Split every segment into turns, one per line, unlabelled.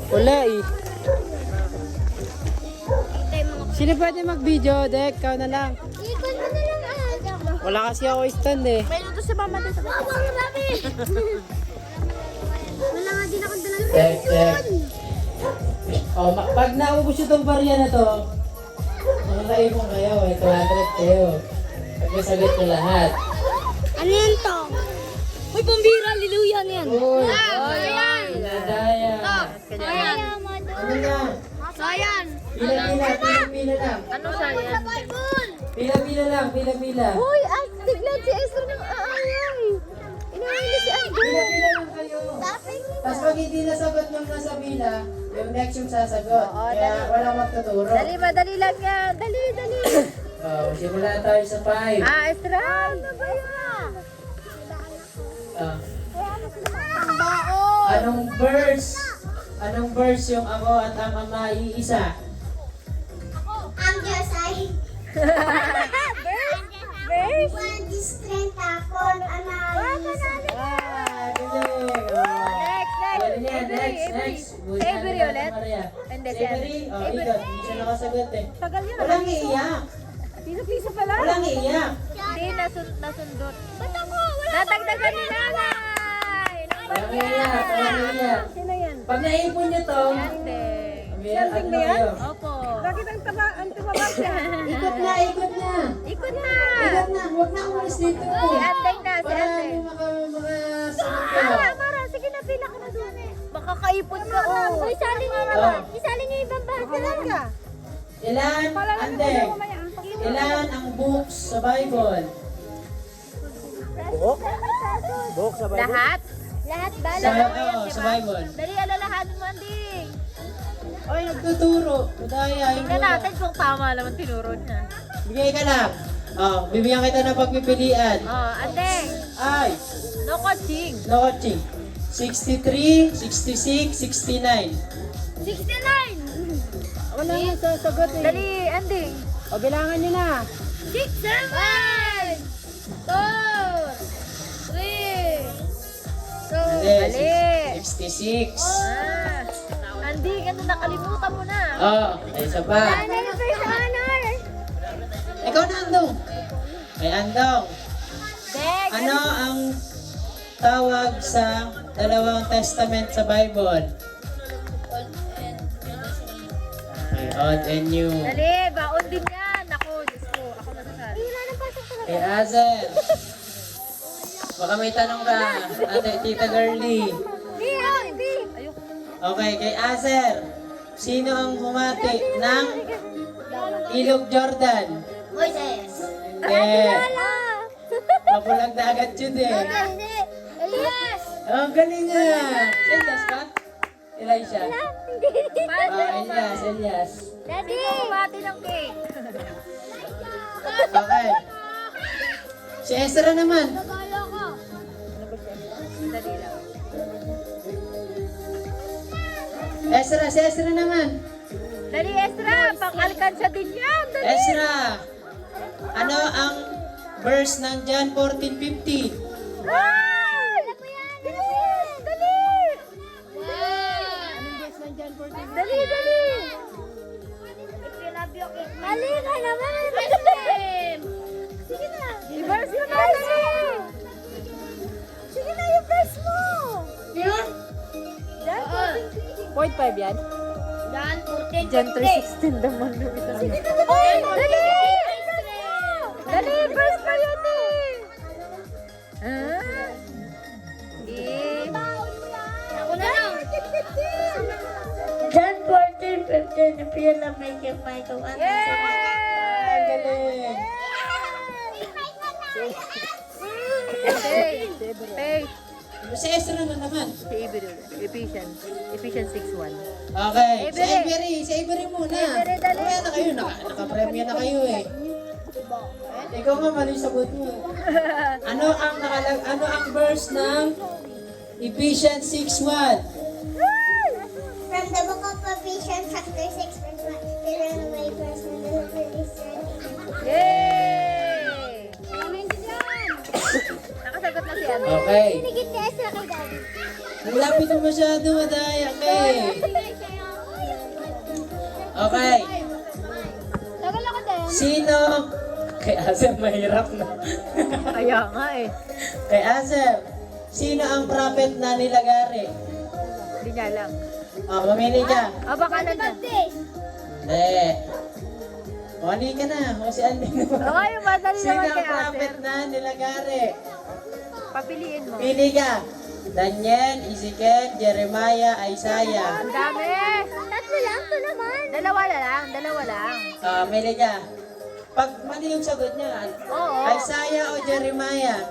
Wala eh. Sino pwede mag-video? Dek, ikaw na lang.
Ikot mo na lang ah.
Wala kasi ako stand eh.
May luto si mama dito. Wala nga din akong dalang
Dek, Dek. Oh, pag naubos itong barya na to, makakaipon kayo eh. 200 kayo. Pag nasagot nyo lahat.
Ano yan to? Uy, pambira, liluya na yan.
Uy!
Ayan.
Pinadaya.
Ayan.
Ano na?
Ayan.
Pila lang.
Ano sayan?
Pila lang.
Uy, tignan si Esther ng aayay. Inaayay si Andrew.
Pila lang kayo. Tapos pag hindi nasagot nung nasa pila, yung next yung sasagot. Kaya walang magtuturo.
Madali lang yan. Dali.
Oh, simula tayo sa 5.
Esther. Ano ba yan?
Anong verse yung ako at ang ama iisa?
Ang Diyos ay
Verse?
mag-strength ako analysis.
Galing. Next.
Si Avery ulit? Hindi, si
Avery? Oh, ikaw. Hindi siya nakasagot eh.
Tagal yan.
Walang iiyak.
Piso pala.
Walang iiyak.
Hindi, nasundot. Ba't ako? Natagdagan ni nanay.
Walang iiyak.
Sino yan?
Pag naipon nyo to,
Hindi.
Something na yan?
Opo. Bakit ang tumaba siya?
Ikot na.
Ikot na.
Ikot na. Huwag na umalis dito.
Si Andeng na, si
Para
Andeng.
makasagot ka.
Mara, sige na, pila ka na doon. Baka kaipon ka, oh. Uy, sali niyo
Oh.
Isali niyo yung ibang bahay. ka.
Ilan, Andeng? Ilan ang books sa Bible? Book sa Bible?
Lahat? Lahat ba?
Sa Bible.
Dali, alalahan mo, Anding.
Ay, nagtuturo. Madaya.
Tingnan natin kung tama naman tinuro niya.
Bigay ka lang. Oh, bibigyan kita ng pagpipilian.
Oh, Andeng.
Ay,
No coaching.
no coaching. 63, 66, 69.
69.
Wala na sasagot eh.
Dali, Andeng.
O, bilangan nyo na.
6, 7, 4, 3, 2,
Hindi,
mali.
66.
Andeng, ano nakalimutan mo na?
Oh, ay isa pa.
Ano yung first honor?
Ikaw na, Andong. Kay Andong.
Dek.
Ano ang tawag sa dalawang testament sa Bible? Okay, Old and New.
Dali, baon din yan. Ako, Diyos ko. Ako nasasabi.
Kay Azel. Baka may tanong ka. Ate, Tita Girlie.
Hindi. Ayoko na.
Okay, kay Azer. Sino ang humati ng Ilog Jordan?
Moises.
Mapulang dagat yun eh.
Elias.
Oh, galing nga. Elias ka? Elisha. Elias.
Daddy. Bumati ng cake.
Okay. Si Ezra naman.
Nagalo ko. Dali lang.
Si Ezra naman.
Dali, Ezra. Pang-alkansa din yan. Dali.
Ezra. Ano ang verse ng John 14:50?
Alam mo yan. Dali. Anong verse ng John 14? Dali. Mali ka naman. Sige na. I-verse mo na. Sige na, i-verse mo.
Yun?
John
0.5 yan?
Yan, 14.
John 3:16 naman.
Sige na, dali. Dali, verse pa yun eh.
Ako na lang.
John
14:15. If you love me, give my commandments.
Ay, galing.
Faith.
Si Ezra na naman.
Ephesians 6:1.
Okay.
Avery.
Si Avery muna.
Avery, dali.
Mamaya na kayo. Naka-premyo na kayo eh. Ikaw nga mali sagot mo. Ano ang verse ng Ephesians 6:1?
From the book of Ephesians, chapter 6, verse 1. They ran away first and then released their
Yay! Nakasagot na si Ano.
Okay.
Sinigit ni Ezra kay Daddy.
Ang lapit mo masyado, madaya ka eh. Okay.
Tagal ako din.
Sino? Kay Aser, mahirap na.
Kaya nga eh.
Kay Aser, sino ang prophet na nilagari?
Hindi niya alam.
Mamili ka.
Baka alam na.
Hindi. Mali ka na. O si Andy naman.
Okay, madali
Sino
naman
ang
kay Aser.
prophet na nilagari?
Papiliin mo.
Pili ka. Daniel, Ezekiel, Jeremiah, Isaiah.
Ang dami.
Tatlo lang to naman.
Dalawa lang.
Mili ka. Pag mali yung sagot niya,
Oo.
Isaiah o Jeremiah?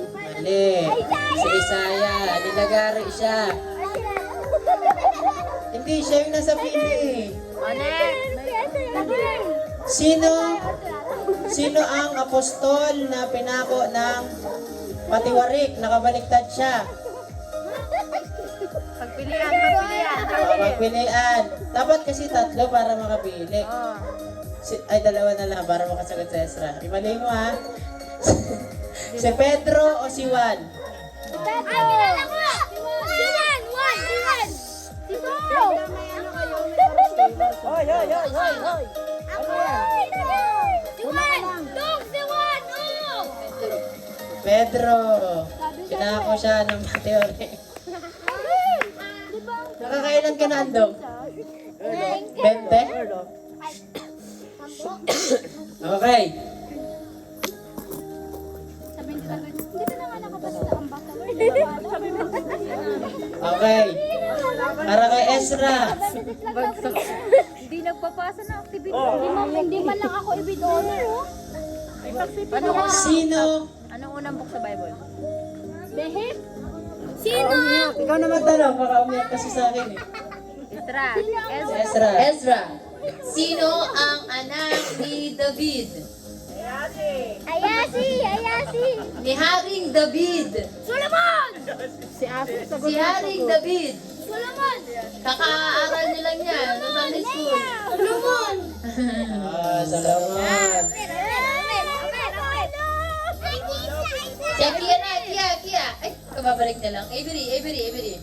Mali. Si Isaiah, nilagari siya. Hindi, siya yung nasa pili. Sino ang apostol na pinako ng patiwarik? Nakabaliktad siya.
Pagpilian.
Magpilian. Dapat kasi tatlo para makapili.
Oo.
Ay, dalawa na lang para makasagot sa Ezra. Imali mo ha. Si Pedro o si Juan?
Ay, kilala ko! Si Juan! Si Juan! Si Juan!
Hoy.
Ako! Si Juan! Dog! Si Juan! Oh!
Pedro. Pinako siya ng patiwarik. Nakakailan ka na, Andong? 20? Okay.
Dito na nga nakapasok ang bata.
Okay. Para kay Ezra.
Hindi nagpapasa ng activity.
Hindi man lang ako ibidonor.
Sino?
Anong unang book sa Bible?
Behip? Sino?
Ikaw na magtanong, baka umiyak kasi sa akin eh.
Ezra.
Si Ezra.
Ezra, sino ang anak ni David?
Ayasi!
Ni Haring David.
Solomon!
Si Haring David.
Solomon!
Kakaaral niyo lang yan sa Sunday school.
Solomon!
Salamat.
Si Akia na, Akia. Ay, kababalik na lang. Avery. Avery.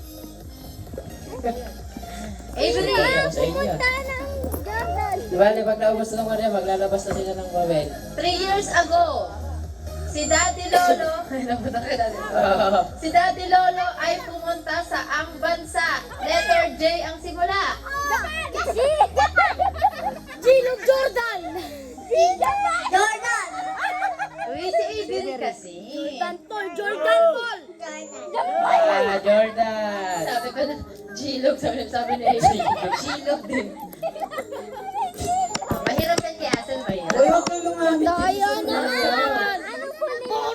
Sa inyo. Diba, pag naubos ng Maria, maglalabas na sila ng Babel.
3 years ago, si Daddy Lolo, si Daddy Lolo ay pumunta sa ang bansa. Letter J ang simula.
Gilog Jordan! Jordan!
Uy, si Avery kasi.
Jordan Paul!
Jordan.
Sabi ko na, G-log, sabi ni Avery. G-log din. Mahirap yan kay Asen, mahirap.
Uy, huwag kang lumamit.
Kaya naman! Anong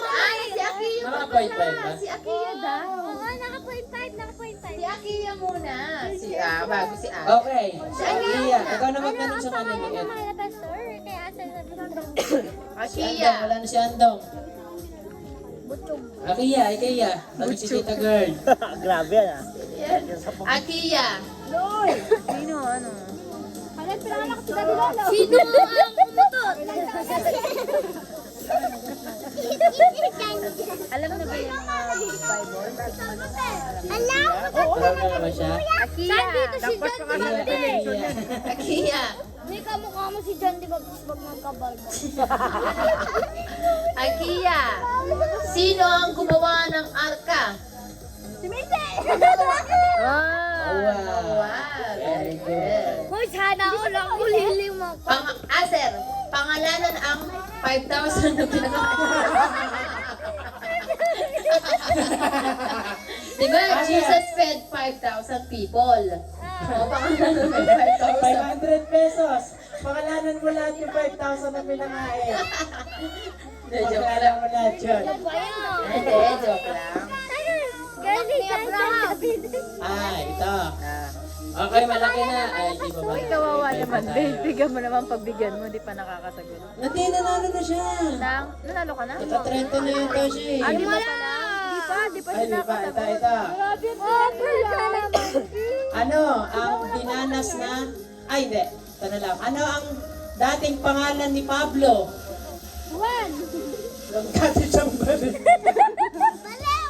Ay, si Akiya
Mga
muna.
point five ba?
Si Akiya daw.
Oo, naka-point 5.
Si Akiya muna. Bago si Aki.
Okay. Iya, ikaw na magtanong sa kanila.
Kaya asa na
Si Andong,
Akiya.
wala na si Andong. Akiya, Akiya. Tanong si Tita Girl.
Grabe yan ah.
Akiya.
Sino? Ano?
Sino ang umutot?
Alam na ba yung mga Bible?
Alam?
Alam na ba siya?
Saan dito si John?
Iya.
Akiya.
May kamukha mo si John, di ba? Pag nagkabalba.
Akiya. Sino ang gumawa ng arka?
Si Mite!
Wow.
Wow, very good.
Hoy, sana ako lang uliling mo.
Aser, pangalanan ang 5,000 na pinakain. Diba, Jesus fed 5,000 people. O, pangalanan ng 5,000.
500 pesos. Pangalanan mo lahat yung 5,000 na pinangain.
Hindi, joke
Pangalanan
lang.
mo lahat yun.
Hindi, joke lang.
Galing Abraham.
Ito. Okay, malaki na. Ay, di ba ba?
Uy, kawawa naman. Babe, bigyan mo naman pagbigyan mo, di pa nakakasagot.
Nanalo na siya.
Nanalo ka na?
Naka-30 na yun daw siya eh.
Di pa pala? Di pa
Ay,
siya
di pa. Ito,
nakasagot.
ito.
Oh,
Ano ang dinanas na... Ay, hindi. Ito na lang. Ano ang dating pangalan ni Pablo?
Juan.
Ang dati siyang balik.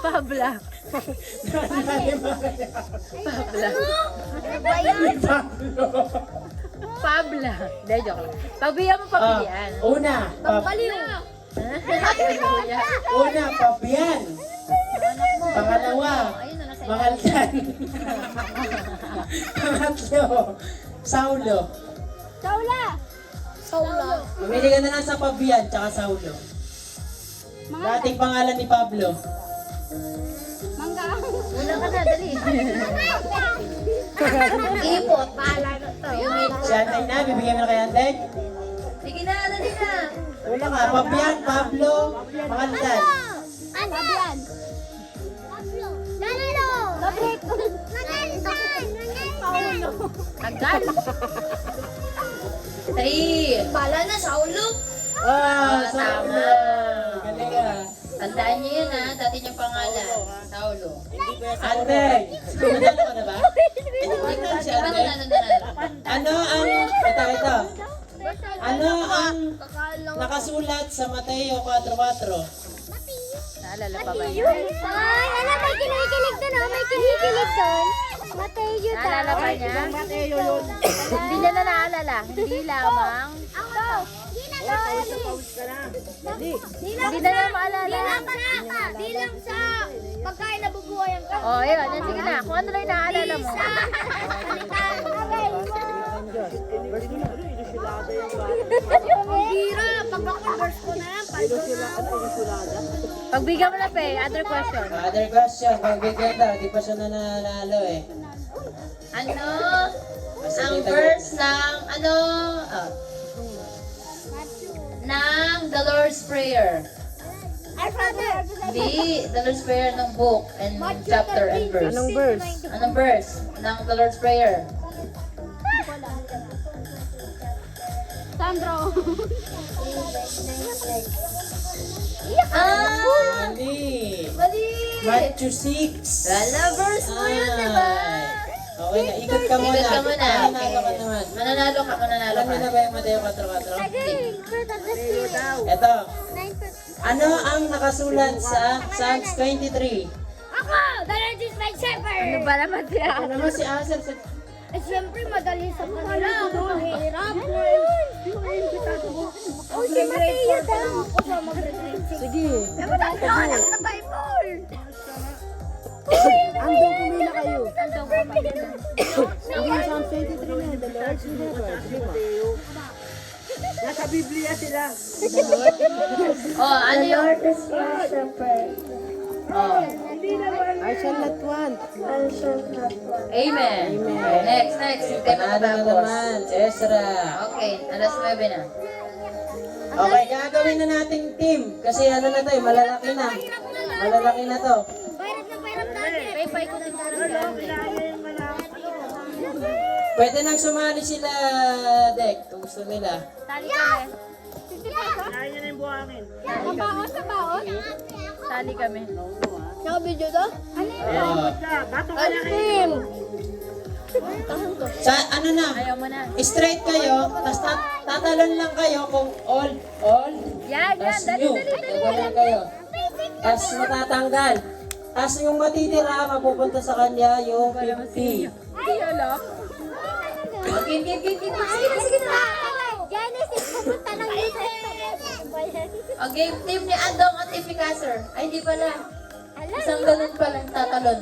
Pabla. Pabla. Hindi, joke lang. Pagbigyan mo pagpilian.
Una, una, Pabian. Pangalawa, Mahaldan. Pangatlo, Saulo.
Saula.
Pumili ka na lang sa Pabian, tsaka Saulo. Dating pangalan ni Pablo.
Mangga.
Una ka na, dali.
Ipot.
Si Antay na, bibigyan mo na kay Antay.
Sige na, dali na.
Una ka, Pabian, Pablo, Mahaldan.
Fabian. Lalo. Magaltan. Paulo.
Tagal.
3.
Pala na, Saulo.
Ah,
tama.
Galing ah.
Tandaan niyo yun ha, dati niyang pangalan. Saulo.
Antay, sumunod ka na ba? Si
Iba
Antay.
na.
Ano ang, ito. Ano ang nakasulat sa Mateo 4:4?
Naalala pa ba yun?
Ay, alam, may kinikilig doon, oh. May kinikilig doon. Mateo daw.
Naalala pa niya? Hindi niya na naalala. Hindi lamang.
Ako. Di na
Hindi na niya maalala.
Di lang sa pagkain na bubuhayan ka.
Oh, yun. Yan, sige na. Kung ano lang yung naalala mo.
Ang gira, pag ako-converse ko na lang,
Pagbigyan mo na, Pe. Other question.
Other question, pagbigyan daw, di pa siya nananalo eh.
Ano ang verse ng, ng The Lord's Prayer?
Our Father.
Di, The Lord's Prayer ng book and chapter and verse.
Anong verse?
Anong verse ng The Lord's Prayer?
Sandro.
Ah!
Mali!
Mali!
Matthew 6.
Wala verse mo yun, di ba?
Okay na, ikot ka muna.
Ikot ka muna.
Mananalo ka naman.
Mananalo ka.
Alam niyo na ba yung Mateo 4:4? Ito. Ano ang nakasulat sa Psalms 23?
Ako! The Lord is my shepherd!
Ano ba naman siya?
Ano naman si Asel sa...
Eh, siyempre, madali sa kanila. Mahirap. Oh, si Mateo daw. Ako sa mag-retreat.
Sige.
Naman na Bible.
Andong pumila kayo.
Andong pumila.
Hindi Psalm 23 na yun. The Lord's shepherd. Di ba? Nasa Biblia sila.
Oh, ano yung...
is my shepherd.
Oh,
I shall not want.
I shall not want.
amen. Okay, next. Hindi tayo
Panalo na
matatapos.
naman, si Ezra.
Okay, alas 9 na.
Okay, gagawin na nating team. Kasi ano na to eh, malalaki na. Malalaki na to.
Pahirap natin.
Pay ko din
Pwede nang sumali sila, Dek, kung gusto nila.
Tali kami.
Kabaon, kabaon.
Tali kami.
Naka-video to? Ano yun?
Oo. Sa ano na,
Ayaw mo na.
straight kayo, tapos tatalon lang kayo kung old,
Yan.
tapos
Dali,
new.
dali.
Tatalon kayo. Tapos matatanggal. Tapos yung matitira, mapupunta sa kanya yung 50.
Hindi alam.
Okay, game.
Sige na. Genesis, pupunta ng
Okay, team ni Andong at Efficacer. Ay, di pala. Isang ganun pala tatalon.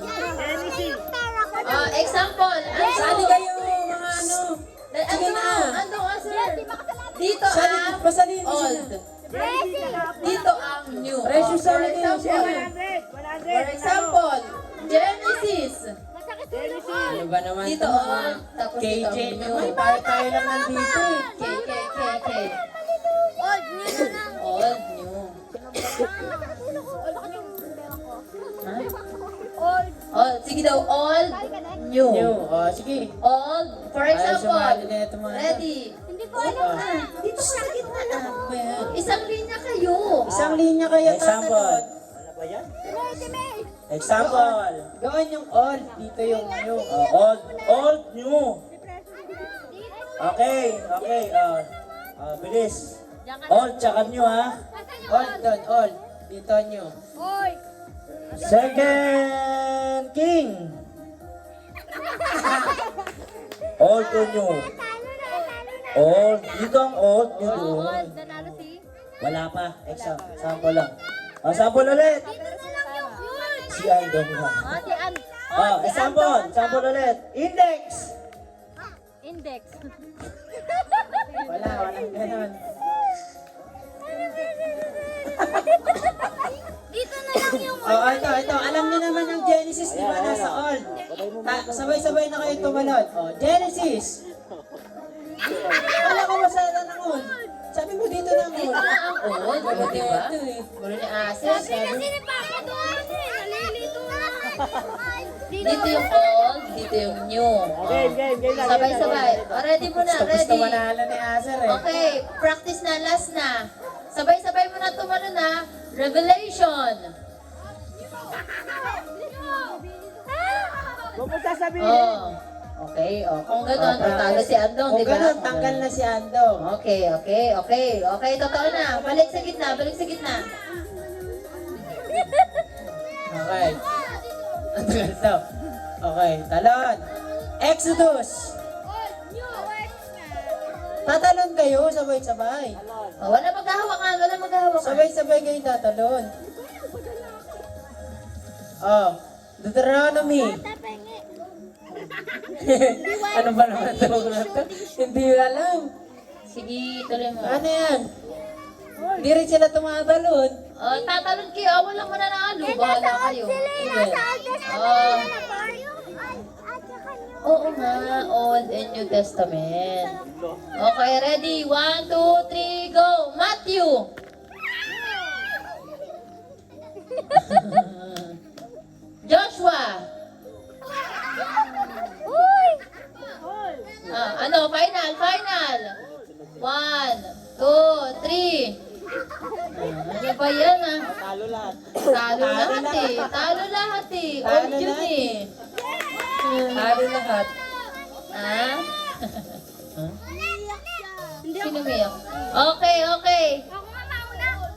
Example.
Sali kayo, mga ano. Sige na.
Andong, sir. Dito
Sali,
ang
pasalin mo
old.
sila.
Dito ang new.
Precious
For
sali kayo.
example, Genesis.
Ano ba naman
Dito
to?
old. Tapos dito
KJ
ang new.
naman, tayo lang nandito eh.
K.
Old, new na lang.
Old, new. Ha?
Old.
Old. Sige daw, old, new.
New, oh, sige.
Old. For
Ayaw
example,
sumali na ito mga.
ready.
Hindi ko alam.
Dito sa gitna na. Isang linya kayo.
Isang linya kayo
Example.
tatalon.
Example.
Gawin yung old, dito yung new.
Old, new. Okay. Bilis. Old, tsaka new ha.
Old doon, old. Dito new.
Oy.
Second king. Old to new. Old. Dito ang old. New doon. Wala pa. Sample lang. Sample ulit. Si Aldo. Sample. Sample ulit. Index.
Index.
Walang ganun.
Dito na lang yung
Ito. Alam niyo naman ang Genesis, di ba? Nasa old. Sabay-sabay na kayo tumalon. Genesis. Wala ko masada ng old. Sabi mo dito na ang
Dito
old.
na ang old, o, di ba?
Ito eh.
Gulo ni Asis.
Kasi ni Papa doon nalilito na.
Dito yung old, dito yung new.
Game lang.
Sabay-sabay. Ready mo na,
Gusto
ready.
manalo ni Aser eh.
Okay, practice na, last na. Sabay-sabay mo na tumalon na. Revelation.
Huwag mo sasabihin.
Oh. Okay, kung gano'n, talo si Andong, di
Kung
ba?
ganun, tanggal na si Andong.
Okay, totoo na. Balik sa gitna.
Okay. Ang tagal daw. Okay, talon. Exodus. Tatalon kayo, sabay-sabay.
Wala maghahawakan.
Sabay-sabay kayo tatalon. Deuteronomy. Ano ba naman ito? Hindi alam.
Sige, tuloy mo.
Ano yan? Hindi rin sila tumatalon.
Tatalon kayo. Wala mo na nalo. Bahala kayo. Oo nga, Old and New Testament. Okay, ready? 1, 2, 3, go! Matthew! Joshua! Final! 1, 2, 3. Ano ba yan
Talo lahat.
Talo lahat eh. Old yun eh.
Talo lahat.
Ah? Sino umiyak? Okay.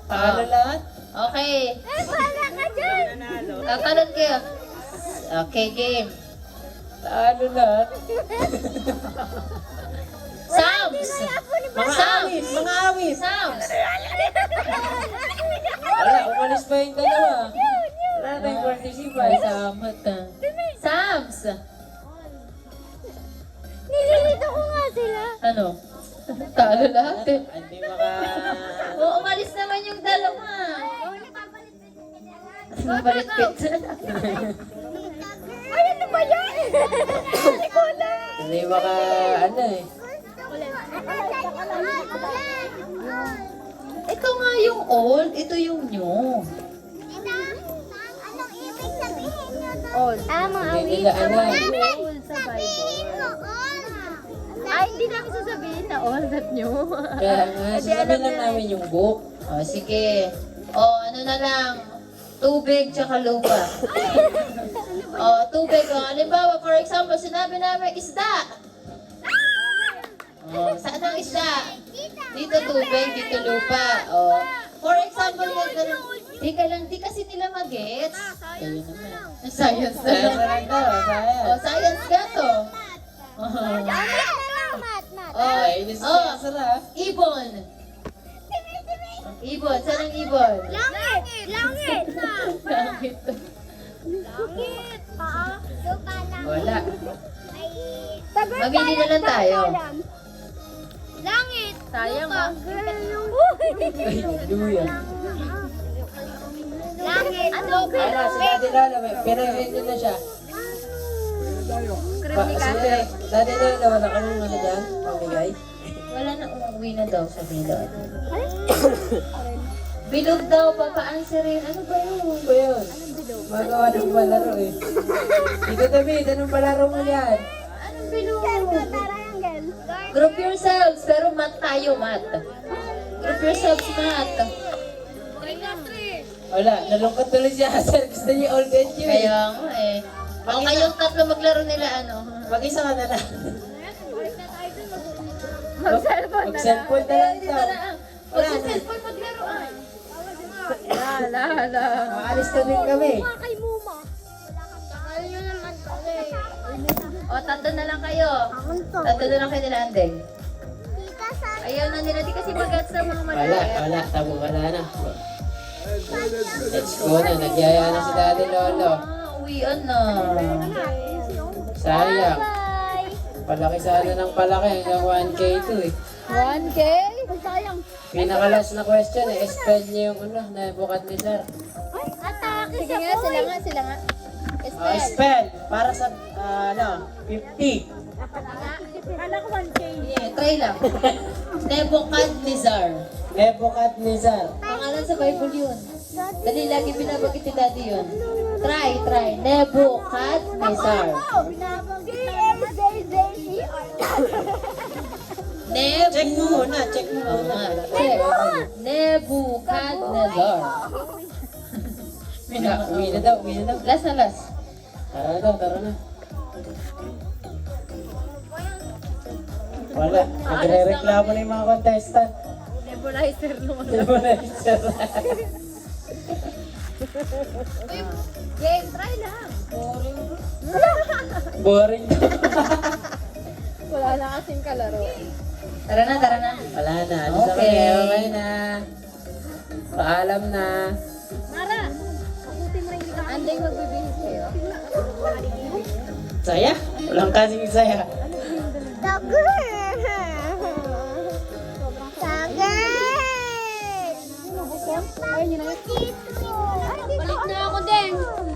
Talo lahat.
Okay.
Nanalo.
Tatalon kayo. Okay, game.
Talo lahat.
Psalms!
Mga awis.
Psalms!
Wala, umalis pa yung dalawa. Wala tayong participant.
Samot Psalms!
Nililito ko nga sila.
Ano? Talo lahat eh.
Hindi maka...
Umalis naman yung dalawa. Nabalikpit.
Ay, ano ba yan? Hindi ko na.
Hindi maka... Ano eh.
Ito nga yung old, ito yung new.
Anong ibig sabihin nyo to?
Old.
Mga
Hindi nila alam.
Old sa
sabihin
Bible.
mo, all.
Ay, hindi namin sasabihin na old at new.
Kaya nga, sinabi lang namin yung book.
Sige. Ano na lang. Tubig tsaka lupa. Tubig. Halimbawa, for example, sinabi namin isda. Saan ang isda? Dito tubig, dito lupa. For example, di kasi nila mag-gets.
Kayo naman.
Science na
Kaya
lang.
na lang daw, sayang.
Science ka to.
Mat.
Ibon. Ibon. Saan ang ibon?
Langit.
Langit.
Langit. Lupa lang.
Wala.
Mamili na lang tayo.
Langit.
Sayang
Lupa.
Ay, luya.
Langit.
Ala, si Daddy Lolo, pero hindi na siya. Si Daddy Lolo, wala ka nung ano dyan? Pamigay?
Wala na, umuwi na daw sa bilog. Bilog daw, papa-answerin. Ano ba yun?
Ano ba yun? Magawa ng palaro eh. Dito David, anong palaro mo yan?
Anong bilog?
Triangle.
Group yourselves, pero mat tayo, mat. Group yourselves, mat.
Wala, nalungkot tuloy si Hazel. Gusto niya all and you eh.
Kaya nga eh. O kayong tatlo maglaro nila ano.
Mag-isa ka na lang.
Mag-cellphone na lang.
Mag-cellphone na lang
Hindi
daw.
ba na? Huwag sa cellphone maglaruan.
La.
Maalis na din kami.
O, tatlo na lang kayo. Tatlo na lang kayo nila, Andeng.
Tita, sa
Ayaw na nila, di kasi magats sa mga
Wala,
malaki.
wala. Tabo, wala na. Let's go na. Nagyaya na si Daddy Lolo.
Uwian na.
Sayang.
Bye!
Palaki sana ng palaki. Hanggang 1K to eh.
1K? Sayang.
Pinakalas na question eh. Spell niyo yung ano, Nebuchadnezzar.
Atake sige nga, sila nga, sila nga.
Oh, spell. Para sa, 50.
Kala ko 1K.
Yeah, try lang. Nebuchadnezzar.
Nebuchadnezzar.
Pangalan sa Bible yun. Dali, lagi binabagit ni Daddy yun. Try. Nebuchadnezzar.
Check mo muna, check mo muna.
Check. Nebuchadnezzar.
Uwi na daw, uwi na daw.
Last na last.
Tara daw, tara na. Wala, nagre-reklamo na yung mga contestant.
Nebulizer naman.
Nebuchadnezzar.
Game, try lang.
Boring.
Wala na kasing kalaro.
Tara na.
Wala na, alis na
Okay.
kami, okay na. Paalam na.
Mara! Andeng magbibihis kayo.
Saya? Walang kasing saya.
Tagal! Tagal! Ay, Tito!
Balik na ako, Deng!